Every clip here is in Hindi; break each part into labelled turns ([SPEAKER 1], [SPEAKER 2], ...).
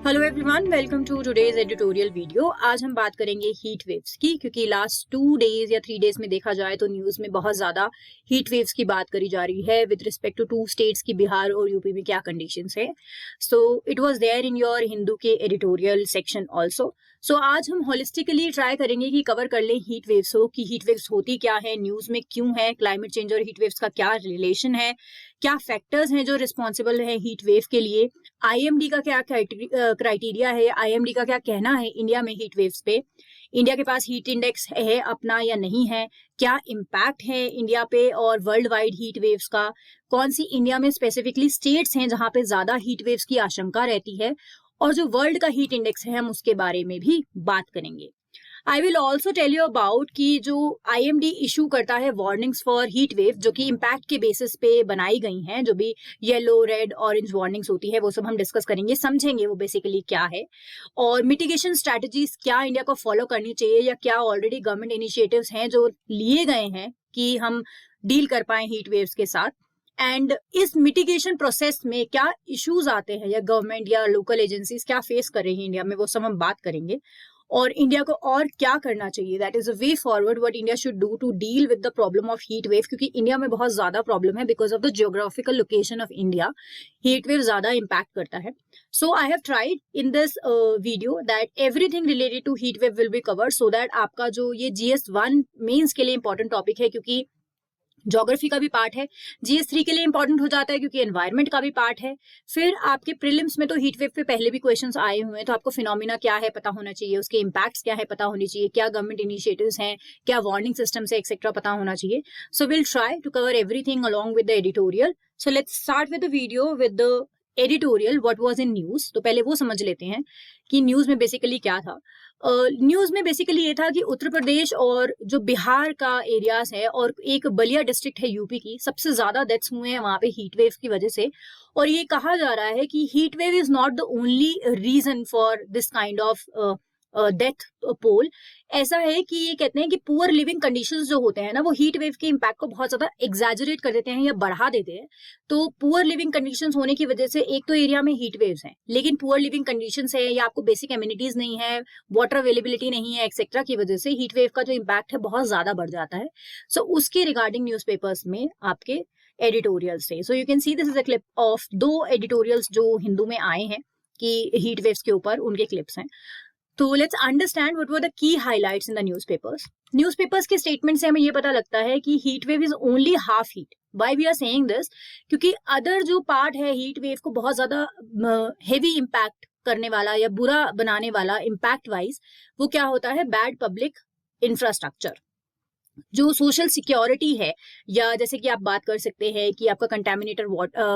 [SPEAKER 1] Hello everyone, welcome to today's editorial video. आज हम बात करेंगे हीट वेव्स की, क्योंकि लास्ट 2 डेज या 3 डेज में देखा जाए तो न्यूज में बहुत ज्यादा हीट वेव्स की बात करी जा रही है विद रिस्पेक्ट टू 2 स्टेट्स की, बिहार और यूपी में क्या कंडीशंस है। So it was there in your Hindu के एडिटोरियल सेक्शन ऑल्सो। सो आज हम होलिस्टिकली ट्राई करेंगे कि कवर कर लें हीट वेव्स की हीट वेव्स होती क्या है, न्यूज में क्यों है, क्लाइमेट चेंज और हीट वेव्स का क्या रिलेशन है, क्या फैक्टर्स हैं जो रिस्पॉन्सिबल है हीट वेव के लिए, आईएमडी का क्या क्राइटेरिया है, आईएमडी का क्या कहना है इंडिया में हीट वेव्स पे, इंडिया के पास हीट इंडेक्स है अपना या नहीं है, क्या इम्पैक्ट है इंडिया पे और वर्ल्ड वाइड हीट वेव्स का, कौन सी इंडिया में स्पेसिफिकली स्टेट्स हैं जहां पे ज्यादा हीट वेव्स की आशंका रहती है, और जो वर्ल्ड का हीट इंडेक्स है हम उसके बारे में भी बात करेंगे। I will also tell you about कि जो आईएमडी इशू करता है वार्निंग्स फॉर हीट वेव, जो कि इम्पैक्ट के बेसिस पे बनाई गई हैं, जो भी येलो, रेड, ऑरेंज वार्निंग्स होती है वो सब हम डिस्कस करेंगे, समझेंगे वो बेसिकली क्या है, और मिटिगेशन स्ट्रेटजीज क्या इंडिया को फॉलो करनी चाहिए या क्या ऑलरेडी गवर्नमेंट इनिशिएटिव्स हैं जो लिए गए हैं कि हम डील कर पाए हीट वेव्स के साथ, एंड इस मिटिगेशन प्रोसेस में क्या इश्यूज आते हैं या गवर्नमेंट या लोकल एजेंसीज क्या फेस कर रही है इंडिया में, वो सब हम बात करेंगे, और इंडिया को और क्या करना चाहिए, that is a way forward what India should do to deal with the problem of heat wave, क्योंकि इंडिया में बहुत ज्यादा प्रॉब्लम है because of the geographical location of India, heat wave ज्यादा इम्पैक्ट करता है। So I have tried in this video that everything related to heat wave will be covered, so that आपका जो ये GS1 मेंस के लिए इंपॉर्टेंट टॉपिक है, क्योंकि ज्योग्राफी का भी पार्ट है, GS3 के लिए इंपॉर्टेंट हो जाता है क्योंकि एनवायरमेंट का भी पार्ट है, फिर आपके प्रीलिम्स में तो हीट वेव पे पहले भी क्वेश्चंस आए हुए हैं, तो आपको फिनोमिना क्या है पता होना चाहिए, उसके इम्पैक्ट्स क्या है पता होनी चाहिए, क्या गवर्नमेंट इनिशिएटिव्स हैं, क्या वार्निंग सिस्टम्स है, एक्सेट्रा पता होना चाहिए। So will try to cover everything along with the editorial. So let's start with the video with the editorial what was in news. तो पहले वो समझ लेते हैं कि न्यूज में बेसिकली क्या था। न्यूज में बेसिकली ये था कि उत्तर प्रदेश और जो बिहार का एरियाज है और एक बलिया डिस्ट्रिक्ट है यूपी की, सबसे ज्यादा डेथ्स हुए हैं वहां पे हीट वेव की वजह से, और ये कहा जा रहा है कि heat wave is not the only reason for this kind of death toll. ऐसा है कि ये कहते हैं कि पुअर लिविंग कंडीशंस जो होते हैं ना, वो हीट वेव के इम्पैक्ट को बहुत ज्यादा एग्जैजरेट कर देते हैं या बढ़ा देते हैं। तो पुअर लिविंग कंडीशंस होने की वजह से एक तो एरिया में हीट वेव्स हैं, लेकिन पुअर लिविंग कंडीशंस है या आपको बेसिक एमिनिटीज नहीं है, वाटर अवेलेबिलिटी नहीं है, एक्सेट्रा की वजह से हीट वेव का जो इम्पैक्ट है बहुत ज्यादा बढ़ जाता है। सो उसके रिगार्डिंग न्यूज़पेपर्स में आपके एडिटोरियल्स थे। So you can see this is a clip of 2 editorials जो हिंदू में आए हैं कि हीट वेव्स के ऊपर, उनके क्लिप्स हैं। तो let's understand what were the key highlights in the newspapers. Newspapers के स्टेटमेंट से हमें ये पता लगता है कि heat wave is only half heat. Why we are saying this? क्योंकि अदर जो पार्ट है हीट वेव को बहुत ज्यादा हेवी इम्पैक्ट करने वाला या बुरा बनाने वाला इम्पैक्ट वाइज, वो क्या होता है, बैड पब्लिक इंफ्रास्ट्रक्चर, जो सोशल सिक्योरिटी है, या जैसे कि आप बात कर सकते हैं कि आपका कंटेमिनेटेड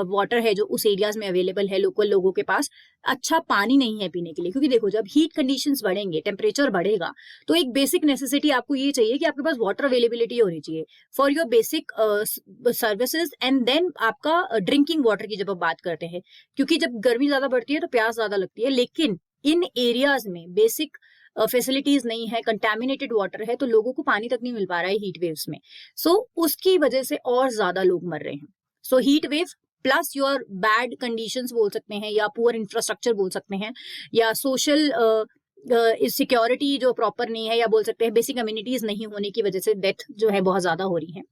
[SPEAKER 1] वाटर है जो उस एरियाज में अवेलेबल है, लोकल लोगों के पास अच्छा पानी नहीं है पीने के लिए। क्योंकि देखो, जब हीट कंडीशंस बढ़ेंगे, टेम्परेचर बढ़ेगा, तो एक बेसिक नेसेसिटी आपको ये चाहिए कि आपके पास वाटर अवेलेबिलिटी होनी चाहिए for your basic services, and then आपका ड्रिंकिंग वाटर की जब आप बात करते हैं, क्योंकि जब गर्मी ज्यादा बढ़ती है तो प्यास ज्यादा लगती है, लेकिन इन एरियाज में बेसिक फैसिलिटीज नहीं है, कंटेमिनेटेड वाटर है, तो लोगों को पानी तक नहीं मिल पा रहा है हीट वेव्स में। सो उसकी वजह से और ज्यादा लोग मर रहे हैं। So heat wave plus your bad conditions बोल सकते हैं, या पुअर इंफ्रास्ट्रक्चर बोल सकते हैं, या सोशल सिक्योरिटी जो प्रॉपर नहीं है, या बोल सकते हैं बेसिक कम्युनिटीज नहीं होने की वजह से डेथ जो है बहुत ज्यादा हो रही है।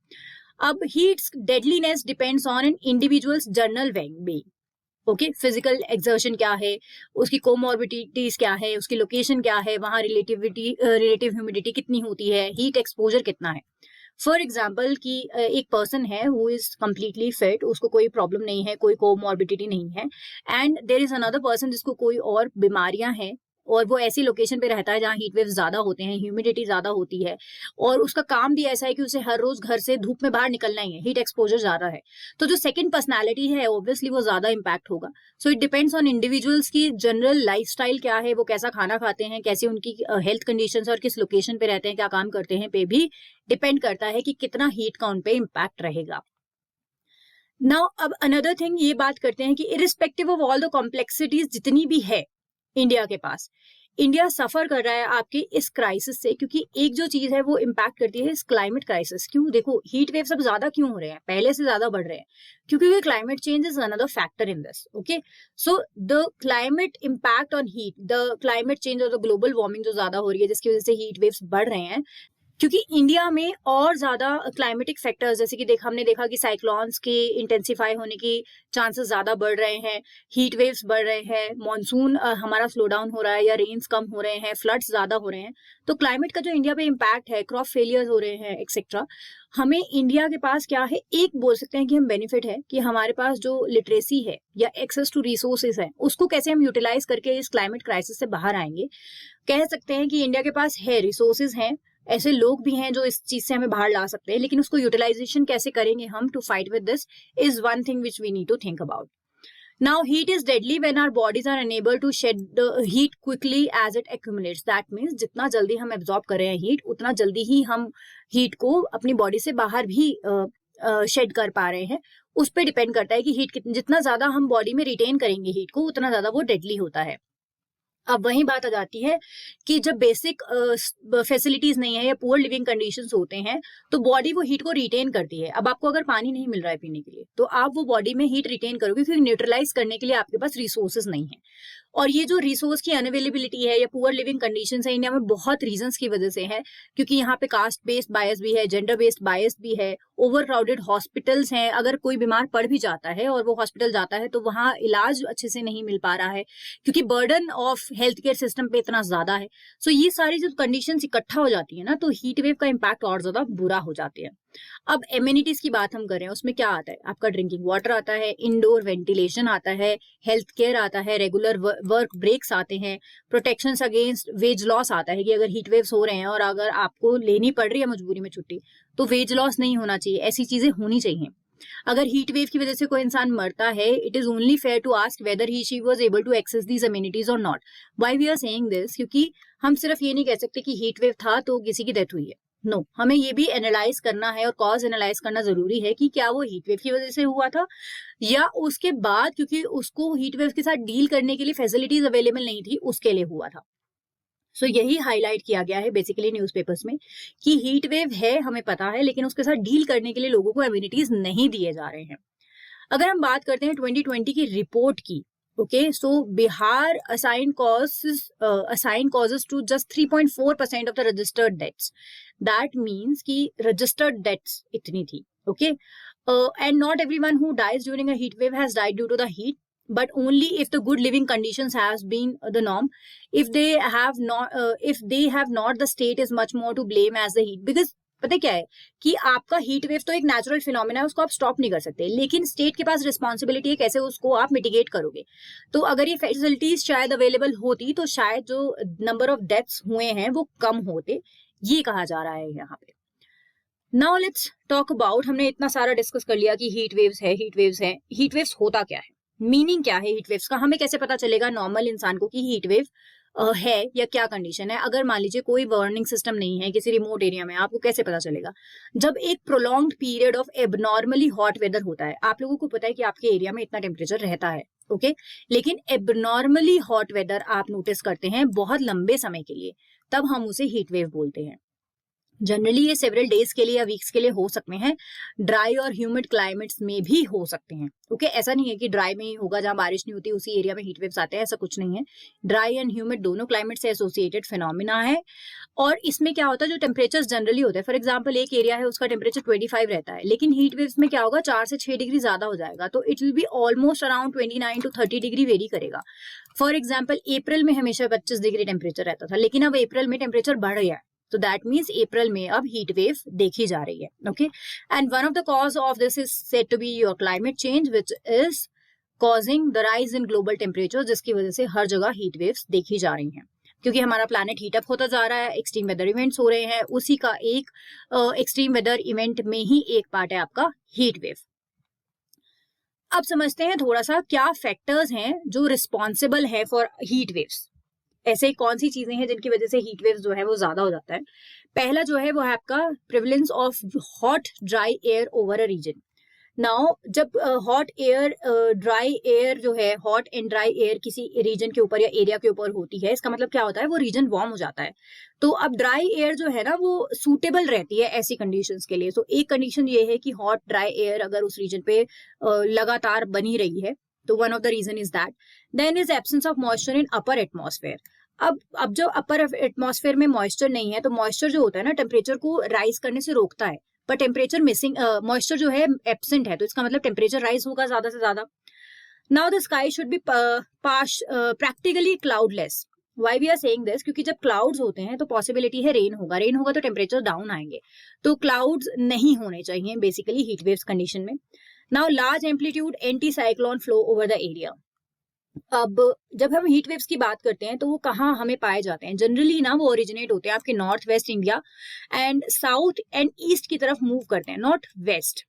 [SPEAKER 1] अब heat's deadliness depends on an individual's general wellbeing. Okay, physical exertion क्या है, उसकी कोमॉर्बिडिटीज क्या है, उसकी लोकेशन क्या है, वहां रिलेटिव ह्यूमिडिटी कितनी होती है, हीट एक्सपोजर कितना है। फॉर एग्जाम्पल कि एक पर्सन है हु इज कम्प्लीटली फिट, उसको कोई प्रॉब्लम नहीं है, कोई कोमॉर्बिडिटी नहीं है, and there is another person जिसको कोई और बीमारियां हैं, और वो ऐसी लोकेशन पे रहता है जहाँ हीट वेव ज्यादा होते हैं, ह्यूमिडिटी ज्यादा होती है, और उसका काम भी ऐसा है कि उसे हर रोज घर से धूप में बाहर निकलना ही है, हीट एक्सपोजर ज्यादा है, तो जो सेकंड पर्सनालिटी है ऑब्वियसली वो ज्यादा इंपैक्ट होगा। So it depends on individuals की जनरल लाइफस्टाइल क्या है, वो कैसा खाना खाते हैं, कैसी उनकी हेल्थ कंडीशंस और किस लोकेशन पे रहते हैं, क्या काम करते हैं, पे भी डिपेंड करता है कि कितना हीट का उन पे इम्पैक्ट रहेगा। नाउ अब अनदर थिंग, ये बात करते हैं कि irrespective of all the complexities जितनी भी है इंडिया के पास, इंडिया सफर कर रहा है आपके इस क्राइसिस से, क्योंकि एक जो चीज है वो इम्पैक्ट करती है इस क्लाइमेट क्राइसिस। क्यों? देखो हीट वेव सब ज्यादा क्यों हो रहे हैं, पहले से ज्यादा बढ़ रहे हैं, क्योंकि climate change is another factor in this. Okay, so the climate impact on heat, the climate change और द ग्लोबल वार्मिंग जो ज्यादा हो रही है जिसकी वजह से हीट वेव्स बढ़ रहे हैं, क्योंकि इंडिया में और ज्यादा क्लाइमेटिक फैक्टर्स जैसे कि हमने देखा कि साइक्लोन्स के इंटेंसिफाई होने की चांसेस ज्यादा बढ़ रहे हैं, हीट वेव्स बढ़ रहे हैं, मॉनसून हमारा स्लो डाउन हो रहा है या रेन्स कम हो रहे हैं, फ्लड्स ज्यादा हो रहे हैं। तो क्लाइमेट का जो इंडिया पे इम्पैक्ट है, क्रॉप फेलियर्स हो रहे हैं एक्सेट्रा, हमें इंडिया के पास क्या है, एक बोल सकते हैं कि हम बेनिफिट है कि हमारे पास जो लिटरेसी है या एक्सेस टू रिसोर्सेज है उसको कैसे हम यूटिलाइज करके इस क्लाइमेट क्राइसिस से बाहर आएंगे। कह सकते हैं कि इंडिया के पास है, रिसोर्सेज हैं, ऐसे लोग भी हैं जो इस चीज से हमें बाहर ला सकते हैं, लेकिन उसको यूटिलाइजेशन कैसे करेंगे हम to fight with this is one thing which we need to think about. Now heat is deadly when our bodies are unable to shed the heat quickly as it accumulates. That means जितना जल्दी हम एब्जॉर्ब कर रहे हैं हीट, उतना जल्दी ही हम हीट को अपनी बॉडी से बाहर भी शेड कर पा रहे हैं। उस पर डिपेंड करता है कि हीट जितना ज्यादा हम बॉडी में रिटेन करेंगे हीट को, उतना ज्यादा वो डेडली होता है। अब वही बात आ जाती है कि जब बेसिक फैसिलिटीज नहीं है या पुअर लिविंग कंडीशंस होते हैं तो बॉडी वो हीट को रिटेन करती है। अब आपको अगर पानी नहीं मिल रहा है पीने के लिए तो आप वो बॉडी में हीट रिटेन करोगे, क्योंकि न्यूट्रलाइज करने के लिए आपके पास रिसोर्सेज नहीं है। और ये जो रिसोर्स की अनअवेलेबिलिटी है या पुअर लिविंग कंडीशंस है इंडिया में बहुत रीजंस की वजह से है, क्योंकि यहाँ पे कास्ट बेस्ड बायस भी है, जेंडर बेस्ड बायस भी है, ओवर क्राउडेड हॉस्पिटल्स हैं, अगर कोई बीमार पड़ भी जाता है और वो हॉस्पिटल जाता है तो वहाँ इलाज अच्छे से नहीं मिल पा रहा है क्योंकि burden of health care system पे इतना ज्यादा है। सो ये सारी जो कंडीशंस इकट्ठा हो जाती है ना, तो हीट वेव का इम्पैक्ट और ज्यादा बुरा हो जाती है। अब एम्यूनिटीज की बात हम करें, उसमें क्या आता है, आपका ड्रिंकिंग वाटर आता है, इंडोर वेंटिलेशन आता है, हेल्थ केयर आता है, रेगुलर वर्क ब्रेक्स आते हैं, प्रोटेक्शन अगेंस्ट वेज लॉस आता है कि अगर हीट वेव्स हो रहे हैं और अगर आपको लेनी पड़ रही है मजबूरी में छुट्टी तो वेज लॉस नहीं होना चाहिए, ऐसी चीजें होनी चाहिए। अगर हीट वेव की वजह से कोई इंसान मरता है, it is only fair to ask whether he she was able to access these amenities और not. Why we are saying this, क्योंकि हम सिर्फ ये नहीं कह सकते कि हीट वेव था तो किसी की डेथ हुई है। नो, हमें ये भी एनालाइज करना है और कॉज एनालाइज करना जरूरी है कि क्या वो हीट वेव की वजह से हुआ था या उसके बाद क्योंकि उसको हीट वेव के साथ डील करने के लिए फैसिलिटीज अवेलेबल नहीं थी उसके लिए हुआ था। सो यही हाईलाइट किया गया है बेसिकली न्यूज़पेपर्स में कि हीट वेव है, हमें पता है, लेकिन उसके साथ डील करने के लिए लोगों को इम्यूनिटीज नहीं दिए जा रहे हैं। अगर हम बात करते हैं 2020 की रिपोर्ट की, okay, so Bihar assign causes to just 3.4% of the registered deaths. That means कि रजिस्टर्ड डेथ्स इतनी थी, okay, and not everyone who dies during a heat wave has died due to the heat, but only if the good living conditions has been the norm. If they have not, the state is much more to blame as the heat. Because पता क्या है कि आपका हीट वेव तो एक नेचुरल फिनोमिना है, उसको आप स्टॉप नहीं कर सकते, लेकिन स्टेट के पास रिस्पॉन्सिबिलिटी है कैसे उसको आप मिटिगेट करोगे। तो अगर ये फैसिलिटीज शायद अवेलेबल होती तो शायद जो नंबर ऑफ डेथ्स हुए हैं वो कम होते, ये कहा जा रहा है यहाँ पे। नाउ लेट्स टॉक अबाउट, हमने इतना सारा डिस्कस कर लिया कि हीट वेव्स है, हीट वेव्स है, हीट वेव्स होता क्या है, मीनिंग क्या है हीट वेव्स का, हमें कैसे पता चलेगा नॉर्मल इंसान को कि हीट वेव है या क्या कंडीशन है। अगर मान लीजिए कोई वार्निंग सिस्टम नहीं है किसी रिमोट एरिया में, आपको कैसे पता चलेगा? जब एक prolonged period of abnormally hot weather होता है, आप लोगों को पता है कि आपके एरिया में इतना टेम्परेचर रहता है, ओके, लेकिन एबनॉर्मली हॉट वेदर आप नोटिस करते हैं बहुत लंबे समय के लिए, तब हम उसे हीट वेव बोलते हैं। जनरली ये सेवरल डेज के लिए या वीक्स के लिए हो सकते हैं, ड्राई और ह्यूमिड क्लाइमेट्स में भी हो सकते हैं, ओके, ऐसा नहीं है कि ड्राई में ही होगा जहां बारिश नहीं होती उसी एरिया में हीट वेव्स आते हैं, ऐसा कुछ नहीं है। ड्राई एंड ह्यूमिड दोनों क्लाइमेट से एसोसिएटेड फिनोमिना है। और इसमें क्या होता है, जो टेम्परेचर जनरली होता है, फॉर एग्जाम्पल एक एरिया है उसका टेम्परेचर 25 रहता है, लेकिन हीट वेव्स में क्या होगा 4 से 6 डिग्री ज्यादा हो जाएगा, तो it will be almost around 29 to 30 degree very करेगा। फॉर एग्जाम्पल अप्रैल में हमेशा 25 डिग्री टेम्परेचर रहता था, लेकिन अब अप्रैल में टेम्परेचर बढ़ गया है, तो दैट मीन्स अप्रैल में अब हीट वेव देखी जा रही है, okay. And one of the cause of this is said to be your climate change which is causing the rise in global temperature, जिसकी वजह से हर जगह हीट वेव्स देखी जा रही हैं, क्योंकि हमारा प्लैनेट हीट अप होता जा रहा है, एक्सट्रीम वेदर इवेंट्स हो रहे हैं, उसी का एक एक्सट्रीम वेदर इवेंट में ही एक पार्ट है आपका हीट वेव। अब समझते हैं थोड़ा सा क्या फैक्टर्स हैं जो रिस्पॉन्सिबल है फॉर हीट वेव्स, ऐसे कौन सी चीजें हैं जिनकी वजह से हीट वेव्स जो है वो ज्यादा हो जाता है। पहला जो है वो है आपका prevalence of hot dry air over a region. Now जब हॉट एयर ड्राई एयर जो है, हॉट एंड ड्राई एयर किसी रीजन के ऊपर या एरिया के ऊपर होती है, इसका मतलब क्या होता है, वो रीजन वार्म हो जाता है। तो अब ड्राई एयर जो है ना वो सूटेबल रहती है ऐसी कंडीशंस के लिए। तो एक कंडीशन ये है कि हॉट ड्राई एयर अगर उस रीजन पे लगातार बनी रही है, तो one of the reason is that. Then is absence of moisture in upper atmosphere. अब जो अपर एटमॉस्फेयर में मॉइस्चर नहीं है, तो मॉइस्चर जो होता है ना टेम्परेचर को राइज करने से रोकता है, पर टेम्परेचर मिसिंग, मॉइस्चर जो है एब्सेंट है, तो इसका मतलब टेम्परेचर राइज होगा ज्यादा से ज्यादा। Now the sky should be practically cloudless. Why we are saying this, क्योंकि जब क्लाउड्स होते हैं तो पॉसिबिलिटी है रेन होगा, रेन होगा तो टेम्परेचर डाउन आएंगे, तो क्लाउड्स नहीं होने चाहिए बेसिकली हीट वेव्स कंडीशन में। Now large amplitude anti cyclone flow over the area. अब जब हम हीट वेव्स की बात करते हैं तो वो कहाँ हमें पाए जाते हैं, जनरली ना वो ओरिजिनेट होते हैं आपके north west India and south and east की तरफ मूव करते हैं, नॉट वेस्ट,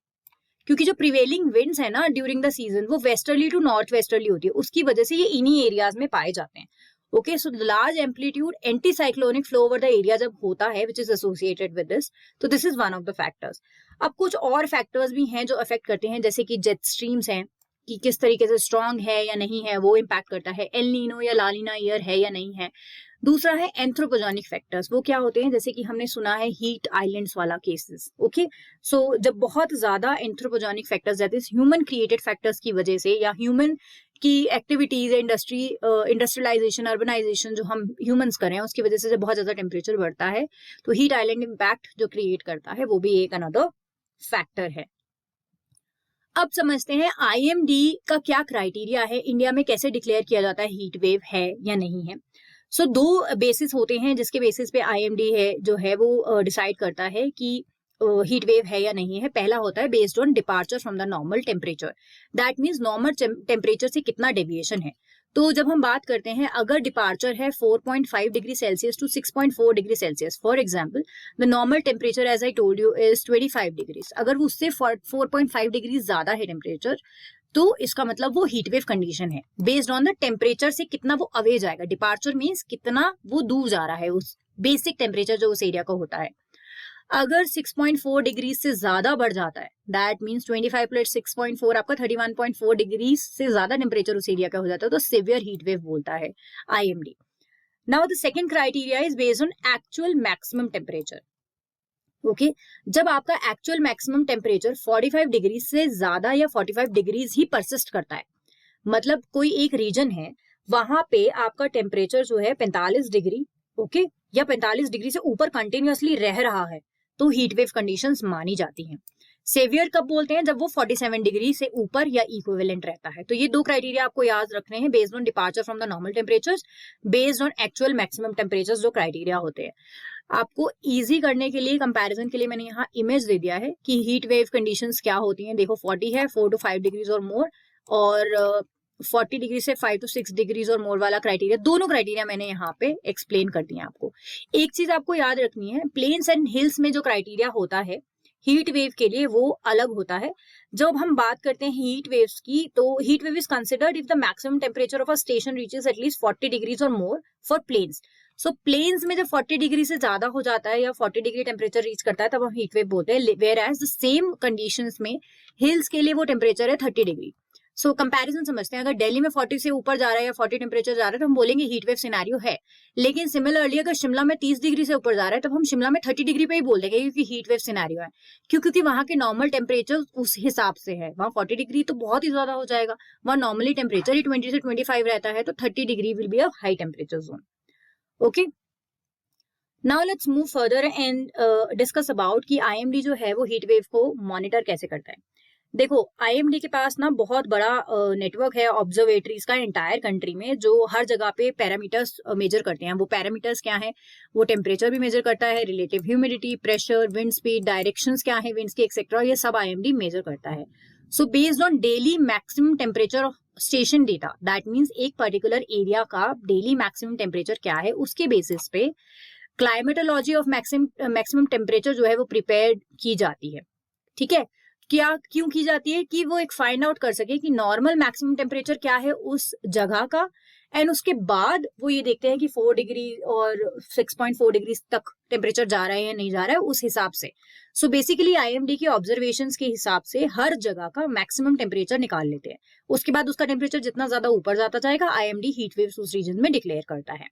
[SPEAKER 1] क्योंकि जो प्रिवेलिंग विंड्स है ना ड्यूरिंग द सीजन वो वेस्टर्ली टू नॉर्थ वेस्टर्ली होती है, उसकी वजह से ये इन्हीं एरियाज में पाए जाते हैं। Okay, so large amplitude anti cyclonic flow over the area जब होता है which is associated with this, तो this is one of the factors. अब कुछ और फैक्टर्स भी हैं जो अफेक्ट करते हैं, जैसे कि जेट स्ट्रीम्स हैं कि किस तरीके से स्ट्रांग है या नहीं है, वो इम्पैक्ट करता है। एल नीनो या लालिना ईयर है या नहीं है। दूसरा है एंथ्रोपोजेनिक फैक्टर्स, वो क्या होते हैं, जैसे कि हमने सुना है हीट आइलैंड्स वाला केसेस। ओके, सो जब बहुत ज्यादा anthropogenic factors that is human created factors की वजह से या ह्यूमन की एक्टिविटीज, इंडस्ट्रियलाइजेशन, अर्बनाइजेशन जो हम ह्यूमंस कर रहे हैं उसकी वजह से जब बहुत ज्यादा टेम्परेचर बढ़ता है तो हीट आइलैंड इम्पैक्ट जो क्रिएट करता है वो भी एक अनदर फैक्टर है। अब समझते हैं आईएमडी का क्या क्राइटेरिया है, इंडिया में कैसे डिक्लेयर किया जाता है हीट वेव है या नहीं है। सो दो बेसिस होते हैं जिसके बेसिस पे आईएमडी है जो है वो डिसाइड करता है कि हीट वेव है या नहीं है। पहला होता है based on departure from the normal temperature, that means normal temperature से कितना डेविएशन है। तो जब हम बात करते हैं अगर डिपार्चर है 4.5 degree Celsius to 6.4 degree Celsius, for example the normal temperature as I told you is 25 degrees, अगर उससे 4.5 डिग्री ज्यादा है टेम्परेचर तो इसका मतलब वो हीट वेव कंडीशन है। बेस्ड ऑन द टेम्परेचर से कितना वो अवे जाएगा, डिपार्चर मीन्स कितना वो दूर जा रहा है उस बेसिक टेम्परेचर जो उस एरिया का होता है। अगर 6.4 डिग्री से ज्यादा बढ़ जाता है, दैट मीन्स 25 प्लस 6.4 आपका 31.4 डिग्री से ज्यादा टेम्परेचर उस एरिया का हो जाता है, तो सिवियर हीट वेव बोलता है IMD. Now the second criteria is based on actual maximum temperature. Okay, जब आपका एक्चुअल मैक्सिमम टेम्परेचर 45 डिग्री से ज्यादा या 45 डिग्रीज ही परसिस्ट करता है, मतलब कोई एक रीजन है वहां पे आपका टेम्परेचर जो है 45 डिग्री, ओके, या 45 डिग्री से ऊपर कंटिन्यूअसली रह रहा है, तो हीट वेव कंडीशंस मानी जाती हैं। सेवियर कब बोलते हैं, जब वो 47 डिग्री से ऊपर या इक्विवेलेंट रहता है। तो ये दो क्राइटेरिया आपको याद रखने हैं, based on departure from the normal temperatures, based on actual maximum temperatures जो क्राइटेरिया होते हैं। आपको इजी करने के लिए, कंपैरिजन के लिए मैंने यहाँ इमेज दे दिया है कि हीट वेव कंडीशंस क्या होती हैं। देखो 40 है, 4 to 5 डिग्रीज और मोर, और 40 डिग्री से 5 to 6 डिग्रीज और मोर वाला क्राइटेरिया, दोनों क्राइटेरिया मैंने यहाँ पे एक्सप्लेन कर दिया आपको। एक चीज आपको याद रखनी है, प्लेन्स एंड हिल्स में जो क्राइटेरिया होता है हीट वेव के लिए वो अलग होता है। जब हम बात करते हैं हीट वेव्स की, तो heat wave is considered if the maximum temperature of a station reaches at least 40 degrees और more for plains. So plains में जब 40 डिग्री से ज्यादा हो जाता है या 40 डिग्री टेम्परेचर रीच करता है तब हम हीट वेव बोलते हैं, whereas the same conditions में हिल्स के लिए वो टेम्परेचर है 30 डिग्री। सो कंपैरिजन समझते हैं, अगर दिल्ली में 40 से ऊपर जा रहा है या 40 टेम्परेचर जा रहा है तो हम बोलेंगे हीट वेव सिनेरियो है। लेकिन सिमिलरली अगर शिमला में 30 डिग्री से ऊपर जा रहा है तब हम शिमला में 30 डिग्री पे ही बोल देंगे क्योंकि हीट वेव सिनेरियो है, क्योंकि वहां के नॉर्मल टेम्परेचर उस हिसाब से है। वहां 40 डिग्री तो बहुत ही ज्यादा हो जाएगा, वहां नॉर्मली टेम्परेचर ही 20 से 25 रहता है, तो 30 degree will be a high temperature zone. Okay, now let's move further and discuss about कि आईएमडी जो है वो हीट वेव को मॉनिटर कैसे करता है। देखो आईएमडी के पास ना बहुत बड़ा नेटवर्क है ऑब्जर्वेटरीज का एंटायर कंट्री में, जो हर जगह पे पैरामीटर्स मेजर करते हैं। वो पैरामीटर्स क्या है, वो टेम्परेचर भी मेजर करता है, relative humidity, pressure, wind speed, directions क्या है विंड्स की, एक्सेट्रा, ये सब आईएमडी मेजर करता है। So based on daily maximum temperature of station data, that means एक पर्टिकुलर एरिया का डेली मैक्सिमम टेम्परेचर क्या है, उसके बेसिस पे क्लाइमेटोलॉजी ऑफ मैक्सिमम टेम्परेचर जो है वो प्रिपेयर की जाती है। ठीक है, क्या क्यों की जाती है कि वो एक फाइंड आउट कर सके कि नॉर्मल मैक्सिमम टेम्परेचर क्या है उस जगह का, एंड उसके बाद वो ये देखते हैं कि 4 डिग्री और 6.4 डिग्री तक टेम्परेचर जा रहा है या नहीं जा रहा है उस हिसाब से। सो बेसिकली आईएमडी के ऑब्जर्वेशंस के हिसाब से हर जगह का मैक्सिमम टेम्परेचर निकाल लेते हैं। उसके बाद उसका टेम्परेचर जितना ज्यादा ऊपर जाता जाएगा, आईएमडी हीट वेव्स उस रीजन में डिक्लेयर करता है।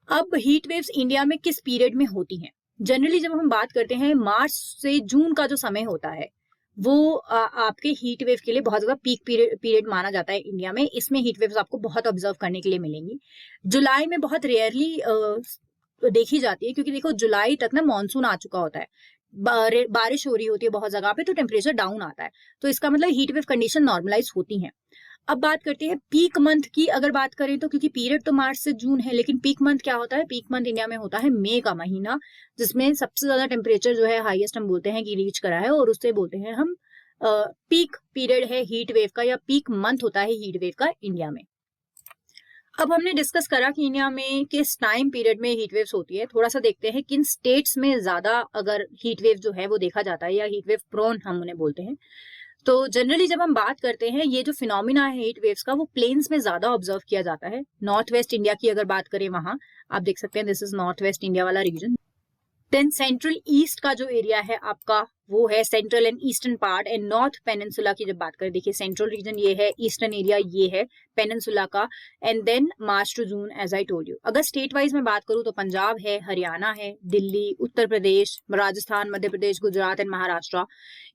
[SPEAKER 1] अब हीट वेव्स इंडिया में किस पीरियड में होती हैं? जनरली जब हम बात करते हैं मार्च से जून का जो समय होता है वो आपके हीट वेव के लिए बहुत ज्यादा पीक पीरियड माना जाता है इंडिया में। इसमें हीट वेव्स आपको बहुत ऑब्जर्व करने के लिए मिलेंगी। जुलाई में बहुत रेयरली देखी जाती है, क्योंकि देखो जुलाई तक ना मानसून आ चुका होता है, बारिश हो रही होती है बहुत जगह पे, तो टेम्परेचर डाउन आता है, तो इसका मतलब हीट वेव कंडीशन नॉर्मलाइज होती हैं। अब बात करते हैं पीक मंथ की। अगर बात करें तो क्योंकि पीरियड तो मार्च से जून है, लेकिन पीक मंथ क्या होता है? पीक मंथ इंडिया में होता है मई का महीना, जिसमें सबसे ज्यादा टेम्परेचर जो है हाईएस्ट हम बोलते हैं कि रीच करा है, और उससे बोलते हैं हम पीक पीरियड है हीट वेव का, या पीक मंथ होता है हीट वेव का इंडिया में। अब हमने डिस्कस करा कि इंडिया में किस टाइम पीरियड में हीट वेव्स होती है। थोड़ा सा देखते हैं किन स्टेट्स में ज्यादा अगर हीट वेव जो है वो देखा जाता है, या हीट वेव प्रोन हम उन्हें बोलते हैं। तो जनरली जब हम बात करते हैं ये जो फिनोमिना है हीट वेव्स का, वो प्लेन्स में ज्यादा ऑब्जर्व किया जाता है। नॉर्थ वेस्ट इंडिया की अगर बात करें, वहां आप देख सकते हैं this is north west India वाला रीजन। देन सेंट्रल ईस्ट का जो एरिया है आपका वो है central and eastern part, and north peninsula की जब बात करें, देखिए सेंट्रल रीजन ये है, ईस्टर्न एरिया ये है पेनिनसुला का, and then March to June as I told you. अगर स्टेट वाइज में बात करूं तो पंजाब है, हरियाणा है, दिल्ली, उत्तर प्रदेश, राजस्थान, मध्य प्रदेश, गुजरात एंड महाराष्ट्र,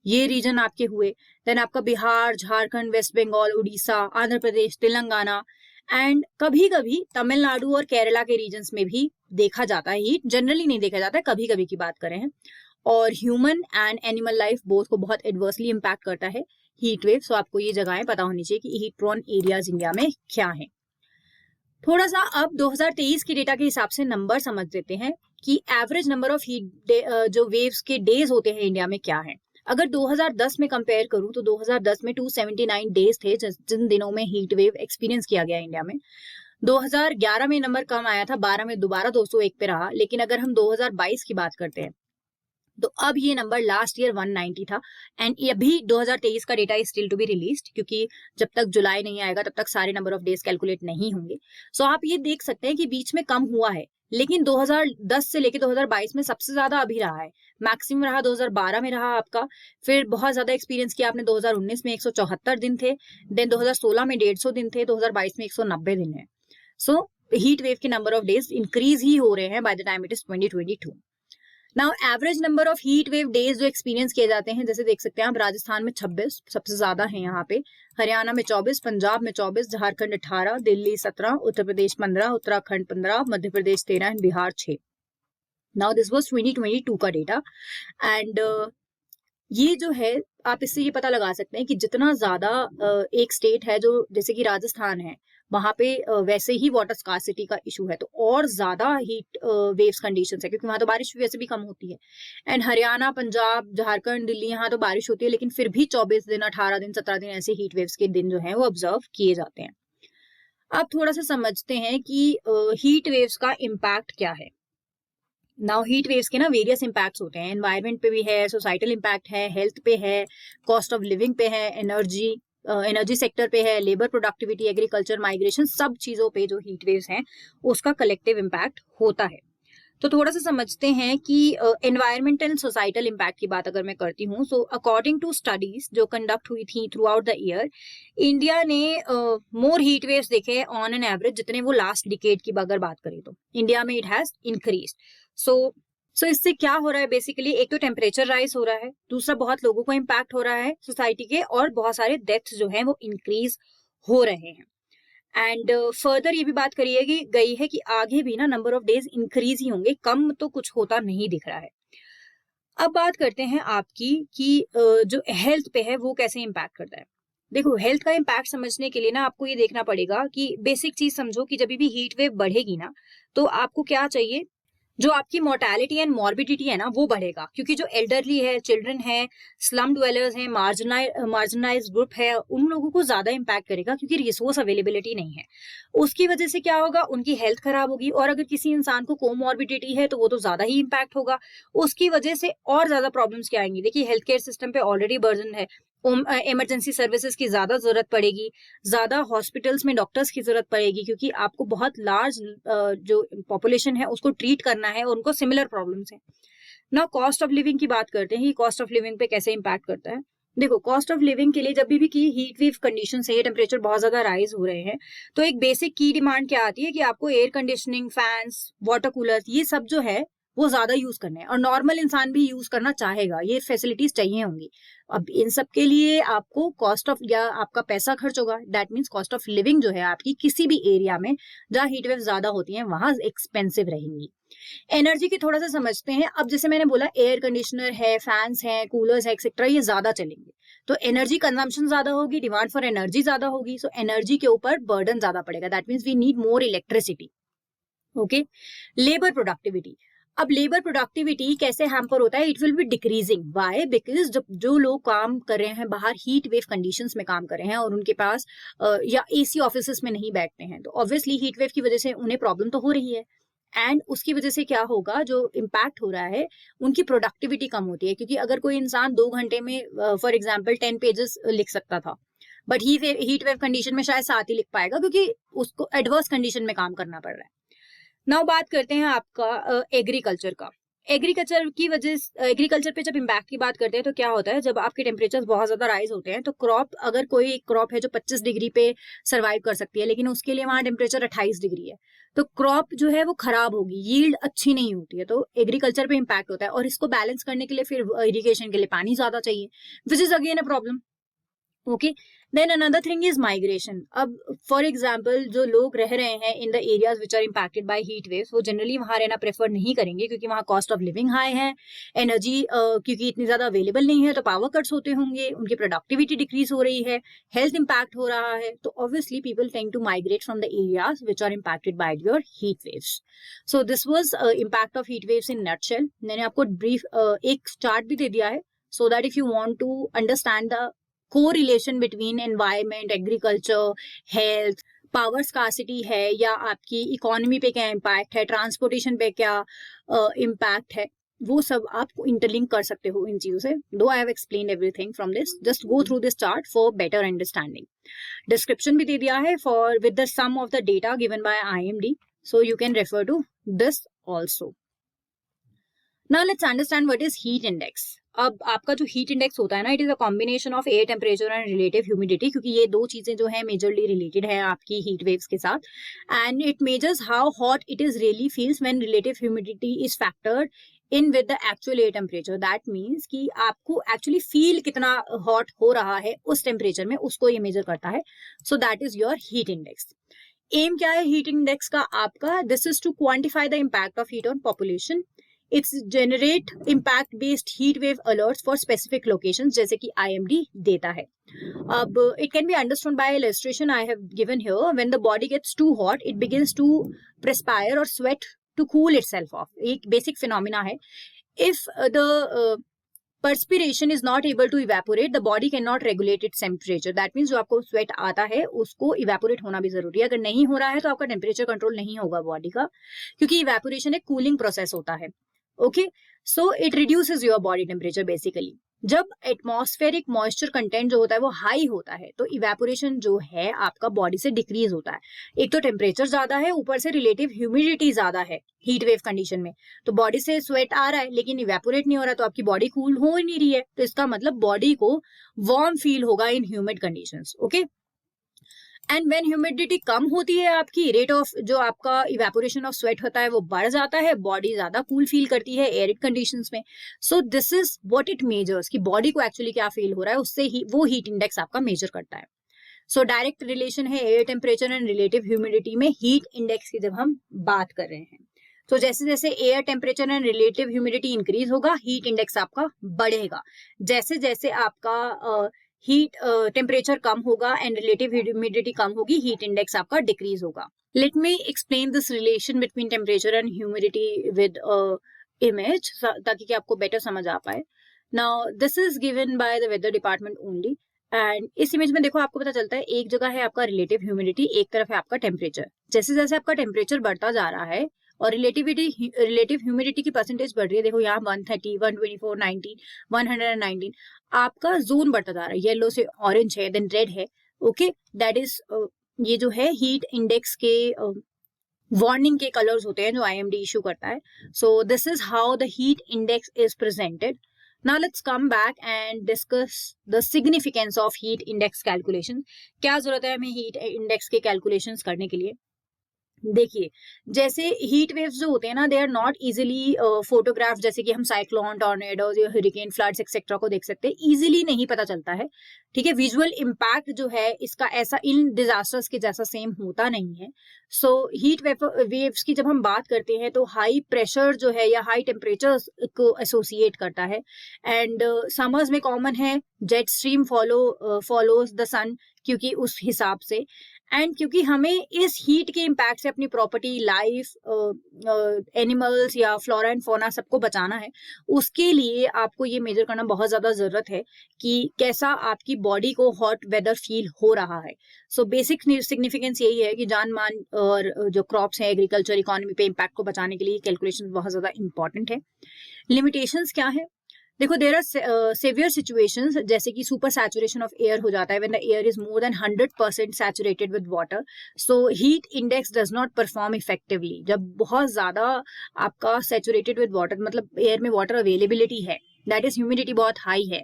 [SPEAKER 1] ये रीजन आपके हुए। देन आपका Bihar, Jharkhand, West Bengal, Odisha, Andhra Pradesh, Telangana, and कभी कभी तमिलनाडु और केरला के रीजन्स में भी देखा जाता है हीट। जनरली नहीं देखा जाता है, कभी कभी की बात करें हैं। और human and animal life both को बहुत एडवर्सली इम्पैक्ट करता है हीट वेव। सो आपको ये जगहें पता होनी चाहिए कि हीट प्रोन एरियाज इंडिया में क्या है। थोड़ा सा अब 2023 के डेटा के हिसाब से नंबर समझ लेते हैं कि एवरेज नंबर ऑफ हीट जो वेव्स के डेज होते हैं इंडिया में क्या है। अगर 2010 में कंपेयर करूं तो 2010 में 279 डेज थे जिन दिनों में हीट वेव एक्सपीरियंस किया गया इंडिया में। 2011 में नंबर कम आया था, 12 में दोबारा 201 पे रहा। लेकिन अगर हम 2022 की बात करते हैं तो अब ये नंबर लास्ट ईयर 190 था, एंड अभी 2023 का data is still to be released, क्योंकि जब तक जुलाई नहीं आएगा तब तक सारे नंबर ऑफ डेज कैलकुलेट नहीं होंगे। सो आप ये देख सकते हैं कि बीच में कम हुआ है, लेकिन 2010 से लेके 2022 में सबसे ज्यादा अभी रहा है। मैक्सिमम रहा 2012 में रहा आपका, फिर बहुत ज्यादा एक्सपीरियंस किया आपने 2019 में 174 दिन थे, देन 2016 में 150 दिन थे, 2022 में 190 दिन है। सो हीट वेव के नंबर ऑफ डेज इंक्रीज ही हो रहे हैं by the time it is 2022। Now average number of heat wave days जो एक्सपीरियंस किए जाते हैं, जैसे देख सकते हैं आप, राजस्थान में 26 सबसे ज्यादा है यहाँ पे, हरियाणा में 24, पंजाब में 24, Jharkhand 18, Delhi 17, Uttar Pradesh 15, Uttarakhand 15, Madhya Pradesh 13 and Bihar 6। Now this was 2022 का डेटा, एंड ये जो है आप इससे ये पता लगा सकते हैं कि जितना ज्यादा एक स्टेट है जो जैसे कि राजस्थान है, वहां पे वैसे ही वाटर स्कार्सिटी का इशू है, तो और ज्यादा हीट वेव्स कंडीशंस है, क्योंकि वहां तो बारिश वैसे भी कम होती है। एंड हरियाणा, पंजाब, झारखंड, दिल्ली, यहाँ तो बारिश होती है, लेकिन फिर भी 24 दिन, 18 दिन, 17 दिन ऐसे हीट वेव्स के दिन जो है वो ऑब्जर्व किए जाते हैं। अब थोड़ा सा समझते हैं कि हीट वेव्स का इम्पैक्ट क्या है। नाउ हीट वेव्स के ना वेरियस इम्पैक्ट्स होते हैं, एनवायरमेंट पे भी है, सोसाइटल इम्पैक्ट है, हेल्थ पे है, कॉस्ट ऑफ लिविंग पे है, एनर्जी सेक्टर पे है, लेबर प्रोडक्टिविटी, एग्रीकल्चर, माइग्रेशन, सब चीजों पे जो हीट वेव्स हैं उसका कलेक्टिव इम्पैक्ट होता है। तो थोड़ा सा समझते हैं कि एनवायरमेंटल एंड सोसाइटल इम्पैक्ट की बात अगर मैं करती हूँ, सो अकॉर्डिंग टू स्टडीज जो कंडक्ट हुई थी through out the year, India ने मोर हीट वेव्स देखे ऑन एन एवरेज, जितने वो लास्ट डिकेड की अगर बात करें तो इंडिया में इट हैज इंक्रीज। सो इससे क्या हो रहा है बेसिकली, एक तो टेम्परेचर राइज हो रहा है, दूसरा बहुत लोगों को इम्पैक्ट हो रहा है सोसाइटी के, और बहुत सारे डेथ्स जो हैं वो इंक्रीज हो रहे हैं। एंड फर्दर ये भी बात करिए गई है कि आगे भी ना नंबर ऑफ डेज इंक्रीज ही होंगे, कम तो कुछ होता नहीं दिख रहा है। अब बात करते हैं आपकी कि जो हेल्थ पे है वो कैसे इम्पैक्ट करता है। देखो, हेल्थ का इम्पैक्ट समझने के लिए ना आपको ये देखना पड़ेगा कि बेसिक चीज समझो कि जब भी हीट वेव बढ़ेगी ना, तो आपको क्या चाहिए, जो आपकी मोर्टेलिटी एंड मॉर्बिडिटी है ना वो बढ़ेगा, क्योंकि जो एल्डरली है, चिल्ड्रन है, स्लम ड्वेलर्स हैं, मार्जिनाइज ग्रुप है, उन लोगों को ज्यादा इम्पैक्ट करेगा, क्योंकि रिसोर्स अवेलेबिलिटी नहीं है। उसकी वजह से क्या होगा, उनकी हेल्थ खराब होगी, और अगर किसी इंसान को कोमॉर्बिडिटी है तो वो तो ज्यादा ही इम्पैक्ट होगा। उसकी वजह से और ज्यादा प्रॉब्लम्स क्या आएंगी। देखिए, हेल्थ केयर सिस्टम पे ऑलरेडी बर्डन है, इमरजेंसी सर्विसेज की ज्यादा जरूरत पड़ेगी, ज्यादा हॉस्पिटल्स में डॉक्टर्स की जरूरत पड़ेगी, क्योंकि आपको बहुत लार्ज जो पॉपुलेशन है उसको ट्रीट करना है और उनको सिमिलर प्रॉब्लम्स हैं ना। कॉस्ट ऑफ लिविंग की बात करते हैं कि कॉस्ट ऑफ लिविंग पे कैसे इम्पैक्ट करता है। देखो, कॉस्ट ऑफ लिविंग के लिए जब भी की हीट वेव कंडीशन है, टेम्परेचर बहुत ज्यादा राइज हो रहे हैं, तो एक बेसिक की डिमांड क्या आती है कि आपको air conditioning, fans, water cooler, ये सब जो है वो ज्यादा यूज करने हैं, और नॉर्मल इंसान भी यूज करना चाहेगा, ये फैसिलिटीज चाहिए होंगी। अब इन सब के लिए आपको कॉस्ट ऑफ, या आपका पैसा खर्च होगा, that means cost of living जो है आपकी किसी भी एरिया में जहाँ हीट वेव ज्यादा होती है वहां एक्सपेंसिव रहेंगी। एनर्जी की थोड़ा सा समझते हैं। अब जैसे मैंने बोला, एयर कंडीशनर है, फैंस हैं, कूलर्स है, एक्सेट्रा, ये ज्यादा चलेंगे, तो एनर्जी कंजम्पशन ज्यादा होगी, डिमांड फॉर एनर्जी ज्यादा होगी, सो एनर्जी के ऊपर बर्डन ज्यादा पड़ेगा, that means we need more electricity. Okay, labour productivity. अब लेबर प्रोडक्टिविटी कैसे हैम्पर होता है, it will be decreasing. Why? Because जब जो लोग काम कर रहे हैं बाहर, हीट वेव कंडीशंस में काम कर रहे हैं, और उनके पास या एसी ऑफिसेस में नहीं बैठते हैं, तो ऑब्वियसली हीट वेव की वजह से उन्हें प्रॉब्लम तो हो रही है, एंड उसकी वजह से क्या होगा, जो इम्पैक्ट हो रहा है, उनकी प्रोडक्टिविटी कम होती है। क्योंकि अगर कोई इंसान 2 घंटे में फॉर एग्जाम्पल 10 पेजेस लिख सकता था, बट हीट वेव कंडीशन में शायद 7 ही लिख पाएगा, क्योंकि उसको एडवर्स कंडीशन में काम करना पड़ रहा है। नाउ बात करते हैं आपका एग्रीकल्चर का। एग्रीकल्चर पे जब इम्पैक्ट की बात करते हैं तो क्या होता है, जब आपके टेम्परेचर बहुत ज्यादा राइज होते हैं, तो क्रॉप, अगर कोई एक क्रॉप है जो 25 डिग्री पे सर्वाइव कर सकती है, लेकिन उसके लिए वहां टेम्परेचर 28 डिग्री है, तो क्रॉप जो है वो खराब होगी, यील्ड अच्छी नहीं होती है, तो एग्रीकल्चर पे इम्पैक्ट होता है। और इसको बैलेंस करने के लिए फिर इरिगेशन के लिए पानी ज्यादा चाहिए, which is again a problem. Okay, then another thing is migration. अब फॉर एग्जाम्पल, जो लोग रह रहे हैं in the areas which are impacted by heat waves, वो जनरली वहां रहना प्रेफर नहीं करेंगे, क्योंकि वहां कॉस्ट ऑफ लिविंग हाई है, एनर्जी क्योंकि इतनी ज्यादा अवेलेबल नहीं है, तो पावर कट्स होते होंगे, उनकी प्रोडक्टिविटी डिक्रीज हो रही है, हेल्थ इंपैक्ट हो रहा है, तो obviously people tend to migrate from the areas which are impacted by your heat waves. So this was impact of heat waves in nutshell. मैंने आपको ब्रीफ एक चार्ट भी दे दिया है, so that if you want to understand the correlation between environment, agriculture, health, power scarcity है, या आपकी इकोनॉमी पे क्या इम्पैक्ट है, ट्रांसपोर्टेशन पे क्या इम्पैक्ट है, वो सब आप इंटरलिंक कर सकते हो इन चीजों से। Though I have explained everything from this, just go through this chart for better understanding. Description भी दे दिया है for with the some of the data given by IMD, so you can refer to this also. Now let's understand what is heat index. अब आपका जो हीट इंडेक्स होता है ना, it is a combination of air temperature and relative humidity, क्योंकि ये दो चीजें जो है मेजरली रिलेटेड है आपकी हीट वेव्स के साथ, and it measures how hot it is really feels when relative humidity is factored in with the actual air temperature. That means कि आपको एक्चुअली फील कितना हॉट हो रहा है उस टेम्परेचर में, उसको ये मेजर करता है। So that is your heat index. Um क्या है हीट इंडेक्स का आपका? This is to quantify the impact of heat on population. It's generate impact based heat wave alerts for specific locations, जैसे कि IMD देता है। अब it can be understood by illustration I have given here. When the body gets too hot, it begins to perspire और sweat to cool itself off. एक बेसिक फिनोमिना है। If the perspiration is not able to evaporate, the body cannot regulate its temperature. That means जो आपको स्वेट आता है उसको इवेपोरेट होना भी जरूरी है। अगर नहीं हो रहा है तो आपका टेम्परेचर कंट्रोल नहीं होगा बॉडी का, क्योंकि इवेपोरेशन एक कूलिंग प्रोसेस होता है। Okay, so it reduces your body temperature basically. जब एटमॉस्फेरिक मॉइस्चर कंटेंट जो होता है वो हाई होता है, तो इवेपोरेशन जो है आपका बॉडी से डिक्रीज होता है। एक तो टेम्परेचर ज्यादा है, ऊपर से रिलेटिव ह्यूमिडिटी ज्यादा है हीट वेव कंडीशन में, तो बॉडी से स्वेट आ रहा है लेकिन इवेपोरेट नहीं हो रहा, तो आपकी बॉडी कूल हो ही नहीं रही है, तो इसका मतलब बॉडी को वार्म फील होगा in humid conditions. Okay, and when humidity कम होती है, आपकी रेट ऑफ जो आपका इवेपोरेशन ऑफ स्वेट होता है वो बढ़ जाता है, बॉडी ज्यादा कूल फील करती है एरिड कंडीशंस में। So this is what it measures, कि बॉडी को एक्चुअली क्या फील हो रहा है, उससे ही वो हीट इंडेक्स आपका मेजर करता है। सो डायरेक्ट रिलेशन है air temperature and relative humidity में हीट इंडेक्स की जब हम बात कर रहे हैं। तो जैसे जैसे air temperature and relative humidity increase होगा, हीट इंडेक्स आपका बढ़ेगा। जैसे जैसे आपका हीट टेम्परेचर कम होगा एंड रिलेटिव ह्यूमिडिटी कम होगी, हीट इंडेक्स आपका डिक्रीज होगा। Let me explain this relation between temperature and humidity with a image ताकि कि आपको better समझ आ पाए. Now this is given by the weather department only. And इस इमेज में देखो आपको पता चलता है एक जगह है आपका रिलेटिव ह्यूमिडिटी, एक तरफ है आपका टेम्परेचर. जैसे जैसे आपका टेम्परेचर बढ़ता जा रहा है और रिलेटिव ह्यूमिडिटी की परसेंटेज बढ़ रही है, देखो यहाँ 130, 124, 90, 119, आपका जोन बढ़ता जा रहा है. येलो से ऑरेंज है, देन रेड है. ओके, दैट इज ये जो है हीट इंडेक्स के वार्निंग के कलर्स होते हैं जो IMD इशू करता है. So this is how the heat index is presented. Now let's come back and discuss the significance of heat index calculation. क्या जरूरत है हमें heat index के calculations करने के लिए? देखिए, जैसे हीट वेव्स जो होते हैं ना, they are not easily photograph. जैसे कि हम cyclone, tornadoes, hurricane, floods etcetera को देख सकते हैं, इजीली नहीं पता चलता है. ठीक है, विजुअल इम्पैक्ट जो है इसका ऐसा इन डिजास्टर्स के जैसा सेम होता नहीं है. सो हीट वेव्स की जब हम बात करते हैं तो हाई प्रेशर जो है या हाई टेम्परेचर को एसोसिएट करता है. एंड समर्स में कॉमन है जेट स्ट्रीम फॉलोज द सन, क्योंकि उस हिसाब से. एंड क्योंकि हमें इस हीट के इम्पैक्ट से अपनी प्रॉपर्टी, लाइफ, एनिमल्स या फ्लोरा एंड फौना सबको बचाना है, उसके लिए आपको ये मेजर करना बहुत ज्यादा जरूरत है कि कैसा आपकी बॉडी को हॉट वेदर फील हो रहा है. सो बेसिक सिग्निफिकेंस यही है कि जान मान और जो क्रॉप्स हैं, एग्रीकल्चर, इकोनॉमी पे इम्पैक्ट को बचाने के लिए कैलकुलेशन बहुत ज्यादा इंपॉर्टेंट है. लिमिटेशंस क्या है? देखो, देर आर सेवियर सिचुएशंस, जैसे कि सुपर सैचुरेशन ऑफ एयर हो जाता है when the air is more than 100% saturated with water. So heat index does not perform effectively. जब बहुत ज्यादा आपका सैचुरेटेड विद वाटर, मतलब एयर में वाटर अवेलेबिलिटी है, दैट इज ह्यूमिडिटी बहुत हाई है.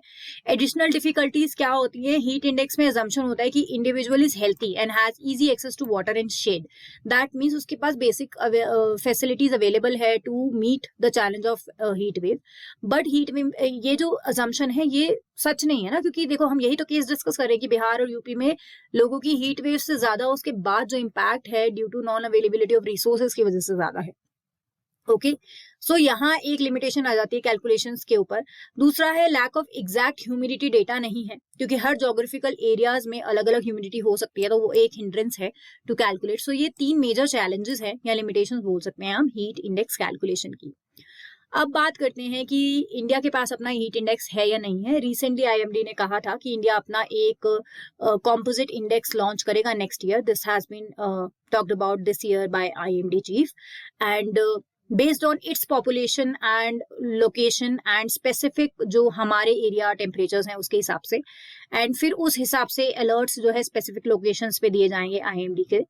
[SPEAKER 1] एडिशनल डिफिकल्टीज क्या होती है? हीट इंडेक्स में अजम्पशन होता है कि individual is healthy and has easy access to water and shade. That means उसके पास बेसिक फैसिलिटीज अवेलेबल है to meet the challenge of heat wave. But heat में ये जो अजम्पशन है ये सच नहीं है ना, क्योंकि देखो हम यही तो केस डिस्कस कर रहे हैं कि बिहार और यूपी में लोगों की हीट वेव से ज्यादा उसके बाद जो इम्पैक्ट है due to non availability of resources की वजह से ज्यादा है. ओके, सो यहाँ एक लिमिटेशन आ जाती है कैलकुलेशंस के ऊपर. दूसरा है lack of exact humidity data नहीं है, क्योंकि हर जोग्राफिकल एरियाज में अलग अलग ह्यूमिडिटी हो सकती है, तो वो एक हिंड्रेंस है टू कैलकुलेट. सो ये 3 मेजर चैलेंजेस हैं या लिमिटेशंस बोल सकते हैं हम हीट इंडेक्स कैलकुलेशन की. अब बात करते हैं कि इंडिया के पास अपना हीट इंडेक्स है या नहीं है. रिसेंटली IMD ने कहा था कि इंडिया अपना एक कॉम्पोजिट इंडेक्स लॉन्च करेगा next year. This has been talked about this year by IMD chief. And based on its population and location and specific जो हमारे एरिया टेम्परेचर्स हैं उसके हिसाब से, एंड फिर उस हिसाब से अलर्ट्स जो है स्पेसिफिक लोकेशंस पे दिए जाएंगे IMD के.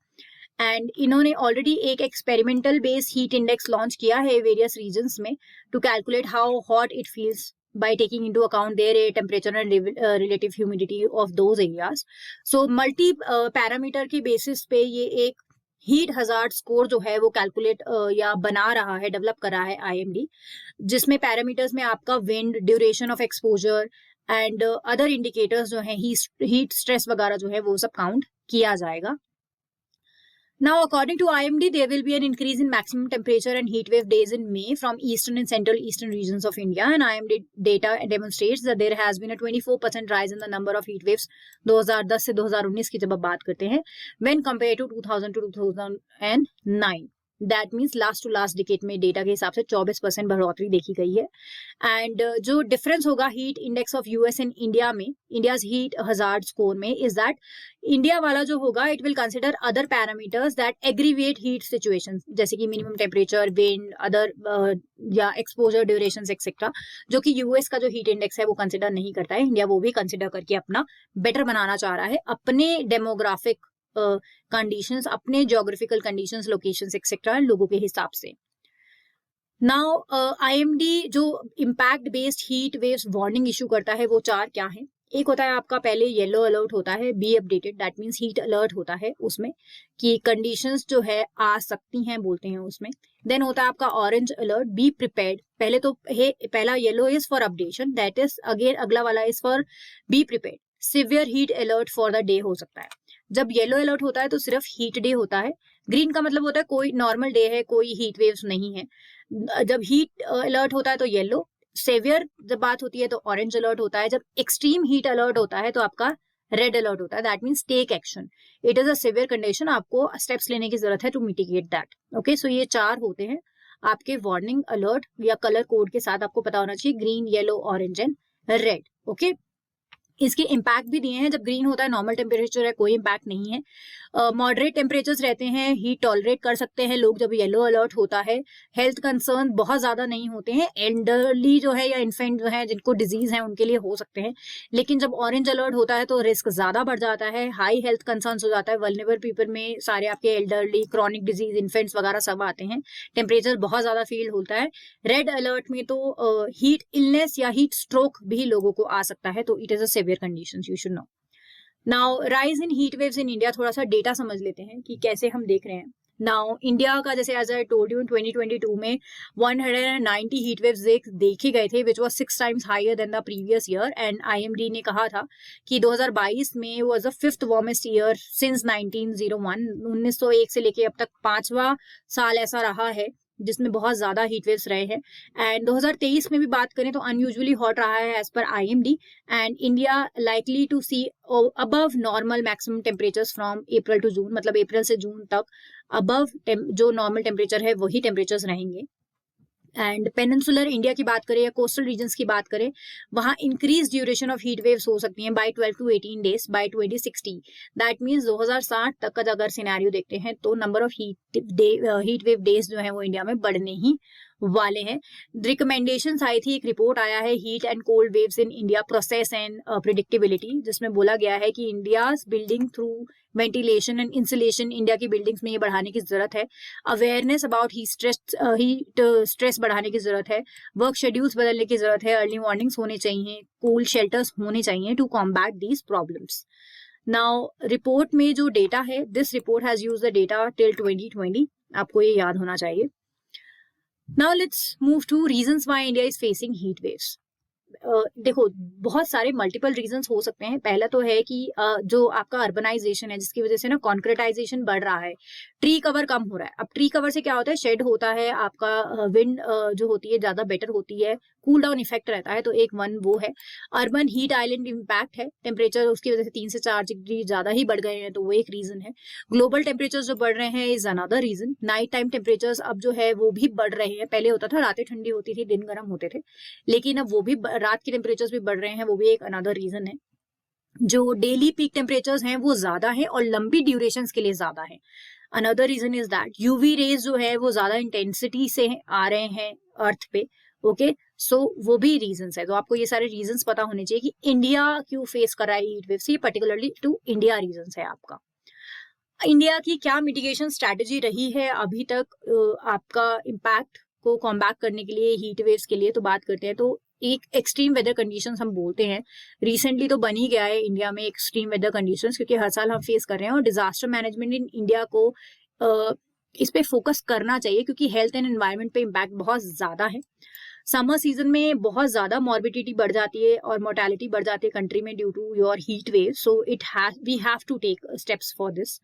[SPEAKER 1] एंड इन्होंने ऑलरेडी एक experimental based heat index launch किया है वेरियस रीजन्स में to calculate how hot it feels by taking into account their temperature and relative humidity of those areas. So multi parameter के basis पे ये एक हीट हजार्ड स्कोर जो है वो कैलकुलेट या बना रहा है, डेवलप कर रहा है IMD, जिसमें पैरामीटर्स में आपका wind, duration of exposure and other indicators जो है, हीट स्ट्रेस वगैरह जो है वो सब काउंट किया जाएगा. Now, according to IMD, there will be an increase in maximum temperature and heat wave days in May from eastern and central eastern regions of India. And IMD data demonstrates that there has been a 24% rise in the number of heat waves 2010 से 2019 की जब आप बात करते हैं, when compared to 2000 to 2009. That means last to last decade में डेटा के हिसाब से 24% बढ़ोतरी देखी गई है. एंड जो डिफरेंस होगा heat index of US and India में, इंडियाज हीट हजार्ड स्कोर में, इज दैट इंडिया वाला जो होगा it will consider other parameters that aggravate heat situations, जैसे कि मिनिमम टेम्परेचर, विंड, अदर या एक्सपोजर ड्यूरेशंस एक्सेट्रा, जो कि US का जो हीट इंडेक्स है वो कंसिडर नहीं करता है. इंडिया वो भी कंसिडर करके अपना बेटर बनाना चाह रहा है अपने डेमोग्राफिक कंडीशंस, अपने ज्योग्राफिकल कंडीशंस, लोकेशंस एक्सेट्रा लोगों के हिसाब से. नाउ IMD जो impact based heat waves warning issue करता है वो 4 क्या है? एक होता है आपका पहले येलो अलर्ट होता है, be updated, that means heat alert होता है उसमें कि कंडीशंस जो है आ सकती हैं बोलते हैं उसमें. देन होता है आपका ऑरेंज अलर्ट, बी प्रिपेयर्ड. पहले तो पहला yellow is for updation, that is again अगला वाला is for be prepared. Severe heat alert for the day हो सकता है. जब येलो अलर्ट होता है तो सिर्फ हीट डे होता है. ग्रीन का मतलब होता है कोई नॉर्मल डे है, कोई हीट वेव्स नहीं है. जब हीट अलर्ट होता है तो येलो. सेवियर जब बात होती है तो ऑरेंज अलर्ट होता है. जब एक्सट्रीम हीट अलर्ट होता है तो आपका रेड अलर्ट होता है, that means take action, it is a severe condition, आपको स्टेप्स लेने की जरूरत है to mitigate that. Okay, so ये 4 होते हैं आपके वार्निंग अलर्ट या कलर कोड के साथ, आपको पता होना चाहिए green, yellow, orange and red. Okay, इसके इम्पैक्ट भी दिए हैं। जब ग्रीन होता है नॉर्मल टेम्परेचर है, कोई इम्पैक्ट नहीं है। मॉडरेट टेम्परेचर्स रहते हैं, हीट टॉलरेट कर सकते हैं लोग जब येलो अलर्ट होता है। हेल्थ कंसर्न बहुत ज्यादा नहीं होते हैं, एल्डरली जो है या इन्फेंट जो है जिनको डिजीज है उनके लिए हो सकते हैं। लेकिन जब ऑरेंज अलर्ट होता है तो रिस्क ज्यादा बढ़ जाता है, हाई हेल्थ कंसर्न हो जाता है। वल्नरेबल पीपल में सारे आपके एल्डरली, क्रॉनिक डिजीज, इन्फेंट्स वगैरह सब आते हैं। टेम्परेचर बहुत ज्यादा फील होता है। रेड अलर्ट में तो हीट इलनेस या हीट स्ट्रोक भी लोगों को आ सकता है, तो it is a severe condition, you should know. Now rise in heat waves in India, थोड़ा सा डेटा समझ लेते हैं कि कैसे हम देख रहे हैं। नाउ इंडिया का जैसे एज आई टोल्ड यू 2022 में 190 हीट वेव्स देखे गए थे, which was 6 times higher than the previous year. And IMD ने कहा था कि 2022 में was the 5th warmest year since 1901, 1901 से लेके अब तक 5वां साल ऐसा रहा है जिसमें बहुत ज्यादा हीट वेव्स रहे हैं। एंड 2023 में भी बात करें तो अनयूजुअली हॉट रहा है एज पर IMD। And India likely to see above normal maximum temperatures from April to June, मतलब अप्रैल से जून तक अबव जो नॉर्मल टेम्परेचर है वही टेम्परेचर्स रहेंगे। एंड पेनिनसुलर इंडिया की बात करें या कोस्टल रीजन्स की बात करें, वहां increase duration of heat waves हो सकती हैं by 12 to 18 days by 2060। That means 2060 तक का अगर सिनेरियो देखते हैं तो number of heat wave days जो है वो इंडिया में बढ़ने ही वाले हैं। रिकमेंडेशंस आई थी, एक रिपोर्ट आया है heat and cold waves in India process and predictability, जिसमें बोला गया है कि India's building through ventilation and insulation, India की बिल्डिंग्स में ये बढ़ाने की जरूरत है। अवेयरनेस अबाउट हीट स्ट्रेस बढ़ाने की जरूरत है। वर्क शेड्यूल्स बदलने की जरूरत है। अर्ली मॉर्निंग्स होने चाहिए, कूल शेल्टर्स होने चाहिए to combat these problems. Now report में जो डेटा है, this report has used the data till 2020, आपको ये याद होना चाहिए। Now let's move to reasons why India is facing heat waves. देखो बहुत सारे मल्टीपल रीजंस हो सकते हैं। पहला तो है कि जो आपका अर्बनाइजेशन है जिसकी वजह से ना कॉन्क्रीटाइजेशन बढ़ रहा है, ट्री कवर कम हो रहा है। अब ट्री कवर से क्या होता है, शेड होता है, आपका विंड जो होती है ज्यादा बेटर होती है, कूल डाउन इफेक्ट रहता है, तो एक वन वो है। अर्बन हीट आइलैंड इम्पैक्ट है, टेम्परेचर उसकी वजह से 3 से 4 डिग्री ज्यादा ही बढ़ गए हैं, तो वो एक रीजन है। ग्लोबल टेम्परेचर जो बढ़ रहे हैं is another reason. Night time temperature अब जो है वो भी बढ़ रहे हैं। पहले होता था रातें ठंडी होती थी, दिन गर्म होते थे, लेकिन अब वो भी रात के टेम्परेचर्स भी बढ़ रहे हैं, वो भी एक अनदर रीजन है। जो डेली पीक टेम्परेचर्स हैं वो ज्यादा है और लंबी ड्यूरेशंस के लिए ज्यादा है। Another reason is that UV rays जो है वो ज्यादा इंटेंसिटी से आ रहे हैं अर्थ पे। ओके, सो वो भी रीजंस है। तो आपको ये सारे रीजंस पता होने चाहिए कि इंडिया क्यों फेस कर रहा है हीट वेव्स, ये पर्टिकुलरली टू इंडिया रीजंस है आपका। इंडिया की क्या मिटिगेशन स्ट्रैटेजी रही है अभी तक आपका इम्पैक्ट को कॉम्बैट करने के लिए, हीट वेव्स के लिए, तो बात करते हैं। तो एक एक्सट्रीम वेदर कंडीशंस हम बोलते हैं, रिसेंटली तो बन ही गया है इंडिया में एक्सट्रीम वेदर कंडीशंस, क्योंकि हर साल हम फेस कर रहे हैं। और डिजास्टर मैनेजमेंट इन इंडिया को इस पे फोकस करना चाहिए क्योंकि हेल्थ एंड एनवायरनमेंट पे इम्पैक्ट बहुत ज्यादा है। समर सीजन में बहुत ज्यादा मॉर्बिडिटी बढ़ जाती है और मोर्टेलिटी बढ़ जाती है कंट्री में due to your heat wave, so we have to take steps for this.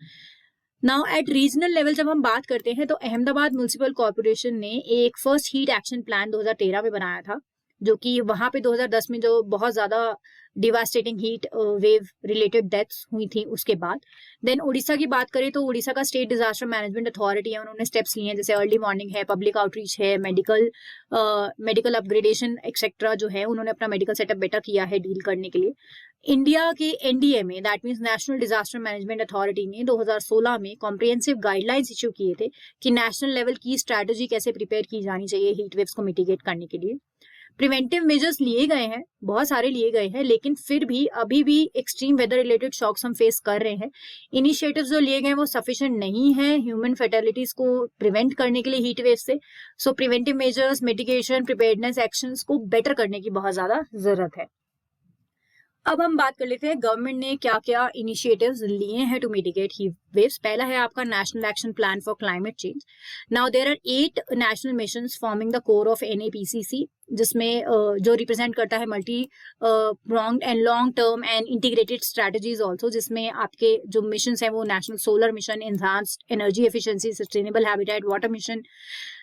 [SPEAKER 1] Now at regional level जब हम बात करते हैं तो अहमदाबाद म्युनिसिपल कॉर्पोरेशन ने एक फर्स्ट हीट एक्शन प्लान 2013 में बनाया था, जो कि वहां पे 2010 में जो बहुत ज्यादा devastating heat wave related deaths हुई थी उसके बाद। देन उड़ीसा की बात करें तो उड़ीसा का स्टेट डिजास्टर मैनेजमेंट अथॉरिटी है, उन्होंने स्टेप्स लिए हैं, जैसे अर्ली वार्निंग है, पब्लिक आउटरीच है, मेडिकल अपग्रेडेशन एक्सेट्रा जो है, उन्होंने अपना मेडिकल सेटअप बेटर किया है डील करने के लिए। इंडिया के NDA में, that means national disaster management authority ने 2016 में कॉम्प्रिहेंसिव गाइडलाइंस इश्यू किए थे कि नेशनल लेवल की स्ट्रैटेजी कैसे प्रिपेयर की जानी चाहिए हीट वेव्स को मिटिगेट करने के लिए। प्रिवेंटिव मेजर्स लिए गए हैं, बहुत सारे लिए गए हैं, लेकिन फिर भी अभी भी एक्सट्रीम वेदर रिलेटेड शॉक्स हम फेस कर रहे हैं। इनिशिएटिव्स जो लिए गए हैं वो सफिशिएंट नहीं है ह्यूमन फैटेलिटीज को प्रिवेंट करने के लिए हीट वेव से। So preventive measures, mitigation, preparedness actions को बेटर करने की बहुत ज्यादा जरूरत है। अब हम बात कर लेते हैं गवर्नमेंट ने क्या क्या इनिशिएटिव्स लिए हैं टू मिटिगेट हीट वेव्स। पहला है आपका national action plan for climate change. Now there are 8 national missions forming the core of NAPCC। जिसमें जो रिप्रेजेंट करता है multi pronged and long term and integrated strategies also, जिसमें आपके जो मिशन है वो national solar mission, enhanced energy efficiency, sustainable habitat, water mission,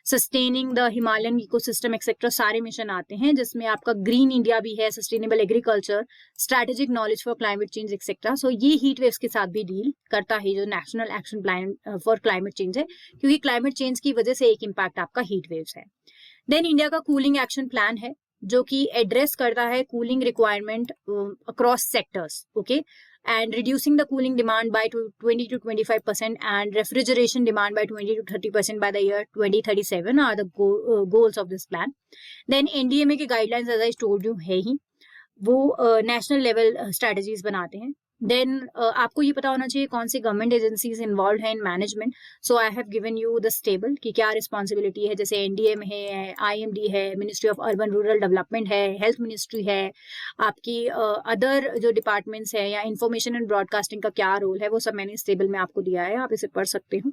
[SPEAKER 1] sustaining the Himalayan ecosystem etcetera, सारे मिशन आते हैं, जिसमें आपका ग्रीन इंडिया भी है, sustainable agriculture, strategic knowledge for climate change etcetera. So ये हीट वेव्स के साथ भी डील करता है जो national action plan for climate change है, क्योंकि क्लाइमेट चेंज की वजह से एक इम्पैक्ट आपका हीट वेव्स है। देन इंडिया का कूलिंग एक्शन प्लान है जो कि एड्रेस करता है cooling requirement across sectors, okay, and reducing the cooling demand by 20 to 25% and refrigeration demand by 20 to 30% by the year 2037 are the goals of this plan. Then NDMA के guidelines as I told you है ही, वो नेशनल लेवल स्ट्रेटजीज बनाते हैं। देन आपको ये पता होना चाहिए कौन सी गवर्नमेंट एजेंसीज इन्वॉल्व है in management. So I have given you the table कि क्या रिस्पॉन्सिबिलिटी है, जैसे एनडीएम है, आईएमडी है, ministry of urban rural development है, हेल्थ मिनिस्ट्री है, आपकी अदर जो डिपार्टमेंट्स है, या इंफॉर्मेशन एंड ब्रॉडकास्टिंग का क्या रोल है, वो सब मैंने इस टेबल में आपको दिया है, आप इसे पढ़ सकते हो।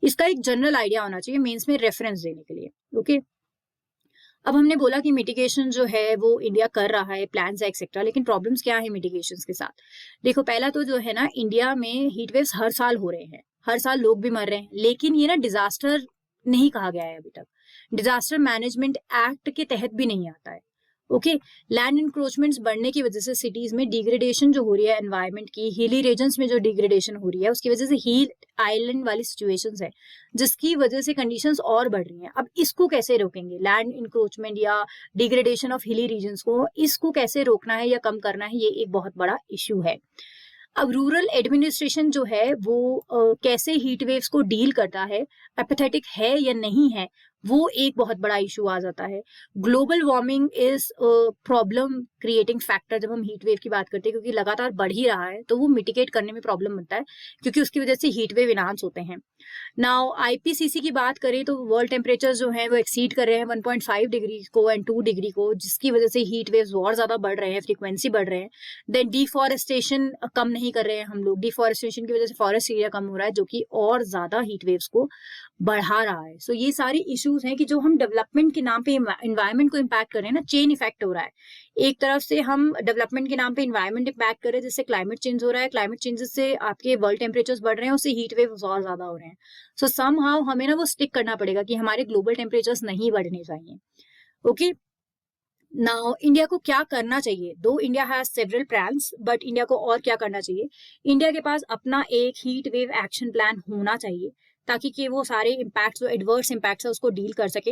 [SPEAKER 1] इसका एक जनरल आइडिया होना चाहिए मेंस में रेफरेंस देने के लिए, ओके। अब हमने बोला कि मिटिगेशन जो है वो इंडिया कर रहा है, प्लान्स है एक्सेट्रा, लेकिन प्रॉब्लम्स क्या है मिटिगेशंस के साथ? देखो, पहला तो जो है ना, इंडिया में हीट वेव्स हर साल हो रहे हैं, हर साल लोग भी मर रहे हैं, लेकिन ये ना डिजास्टर नहीं कहा गया है अभी तक, डिजास्टर मैनेजमेंट एक्ट के तहत भी नहीं आता है, ओके। लैंड इंक्रोचमेंट्स बढ़ने की वजह से सिटीज में डिग्रेडेशन जो हो रही है एनवायरनमेंट की, हिली रीजन्स में जो डिग्रेडेशन हो रही है, उसकी वजह से हीट आइलैंड वाली सिचुएशंस है, जिसकी वजह से कंडीशंस और बढ़ रही हैं। अब इसको कैसे रोकेंगे, लैंड इंक्रोचमेंट या डिग्रेडेशन ऑफ हिली रीजन्स को, इसको कैसे रोकना है या कम करना है, ये एक बहुत बड़ा इश्यू है। अब रूरल एडमिनिस्ट्रेशन जो है वो कैसे हीट वेव्स को डील करता है, एपैथेटिक है या नहीं है, वो एक बहुत बड़ा इशू आ जाता है। Global warming is problem creating factor जब हम हीट वेव की बात करते हैं, क्योंकि लगातार बढ़ ही रहा है, तो वो मिटिगेट करने में प्रॉब्लम बनता है, क्योंकि उसकी वजह से हीट वेव इनहांस होते हैं। नाउ आईपीसीसी की बात करें तो वर्ल्ड टेम्परेचर जो है वो एक्सीड कर रहे हैं 1.5 डिग्री को एंड 2 डिग्री को, जिसकी वजह से हीट वेव्स और ज्यादा बढ़ रहे हैं, फ्रीक्वेंसी बढ़ रहे हैं। देन डिफॉरेस्टेशन कम नहीं कर रहे हैं हम लोग, डिफॉरेस्टेशन की वजह से फॉरेस्ट एरिया कम हो रहा है, जो कि और ज्यादा हीट वेव्स को बढ़ा रहा है। सो ये सारे इश्यूज हैं कि जो हम डेवलपमेंट के नाम पे एनवायरनमेंट को इम्पैक्ट कर रहे हैं ना, चेन इफेक्ट हो रहा है। एक तरफ से हम डेवलपमेंट के नाम पे एनवायरनमेंट इम्पैक्ट कर रहे हैं, जिससे क्लाइमेट चेंज हो रहा है, क्लाइमेट चेंजेस से आपके वर्ल्ड टेम्परेचर्स बढ़ रहे हैं, उससे हीट वेव्स और ज्यादा हो रहे हैं। सो समहाउ हमें ना वो स्टिक करना पड़ेगा कि हमारे ग्लोबल टेम्परेचर्स नहीं बढ़ने चाहिए, ओके। नाउ इंडिया को क्या करना चाहिए? दो India has several plans, but India को और क्या करना चाहिए? इंडिया के पास अपना एक हीट वेव एक्शन प्लान होना चाहिए, ताकि कि वो सारे इम्पैक्ट्स, जो एडवर्स इम्पैक्ट्स है, उसको डील कर सके।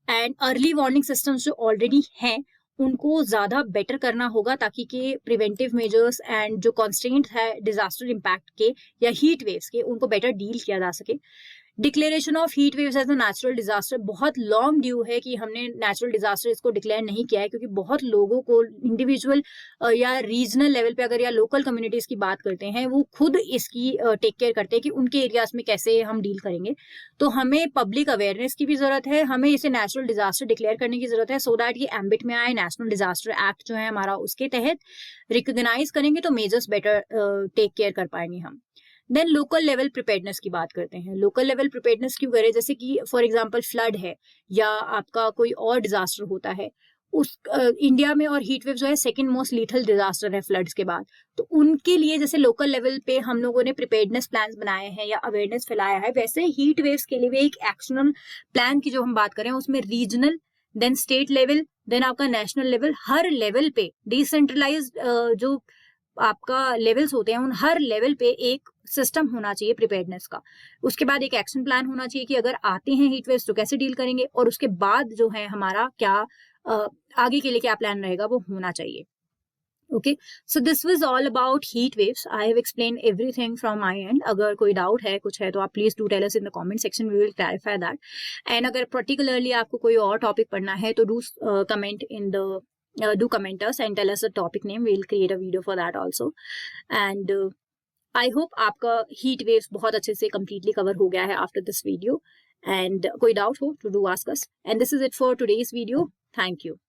[SPEAKER 1] एंड अर्ली वार्निंग सिस्टम्स जो ऑलरेडी हैं उनको ज्यादा बेटर करना होगा, ताकि कि प्रिवेंटिव मेजर्स एंड जो कॉन्स्टेंट है डिजास्टर इम्पैक्ट के या हीट वेव्स के, उनको बेटर डील किया जा सके। Declaration of heat waves as a natural disaster बहुत लॉन्ग ड्यू है कि हमने नेचुरल डिजास्टर इसको डिक्लेयर नहीं किया है, क्योंकि बहुत लोगों को इंडिविजुअल या रीजनल लेवल पे अगर या लोकल कम्युनिटीज की बात करते हैं, वो खुद इसकी टेक केयर करते हैं कि उनके एरियाज में कैसे हम डील करेंगे। तो हमें पब्लिक अवेयरनेस की भी जरूरत है, हमें इसे नेचुरल डिजास्टर डिक्लेयर करने की जरूरत है, सो दैट ये एम्बिट में आए। नेशनल डिजास्टर एक्ट जो है हमारा, उसके तहत रिकॉग्नाइज करेंगे तो मेजर्स बेटर टेक केयर कर पाएंगे हम। देन लोकल लेवल प्रिपेयर्डनेस की बात करते हैं। लोकल लेवल प्रिपेयर्डनेस क्यों करें? जैसे कि फॉर एग्जांपल फ्लड है या आपका कोई और डिजास्टर होता है, उस इंडिया में और हीट वेव जो है सेकंड मोस्ट लीथल डिजास्टर है फ्लड्स के बाद। तो उनके लिए जैसे लोकल लेवल पे हम लोगों ने प्रिपेयर्डनेस प्लान्स बनाए हैं या अवेयरनेस फैलाया है, वैसे हीट वेव्स के लिए भी एक एक्शनल प्लान की जो हम बात करें उसमें regional, then state level, then आपका नेशनल लेवल, हर लेवल पे डिसेंट्रलाइज जो आपका लेवल्स होते हैं, उन हर लेवल पे एक सिस्टम होना चाहिए प्रिपेयर्डनेस का। उसके बाद एक एक्शन प्लान होना चाहिए कि अगर आते हैं हीट वेव्स तो कैसे डील करेंगे, और उसके बाद जो है हमारा क्या आगे के लिए क्या प्लान रहेगा, वो होना चाहिए। Okay, so this was all about heat waves. I have explain everything from my end. अगर कोई डाउट है, कुछ है, तो आप please do tell us in the comment section, we will clarify that. And अगर पर्टिकुलरली आपको कोई और टॉपिक पढ़ना है तो do comment in the do comment us and tell us the topic name. We'll create a video for that also. And I hope आपका heat waves बहुत अच्छे से completely cover हो गया है after this video. And कोई doubt हो to do ask us. And this is it for today's video. Thank you.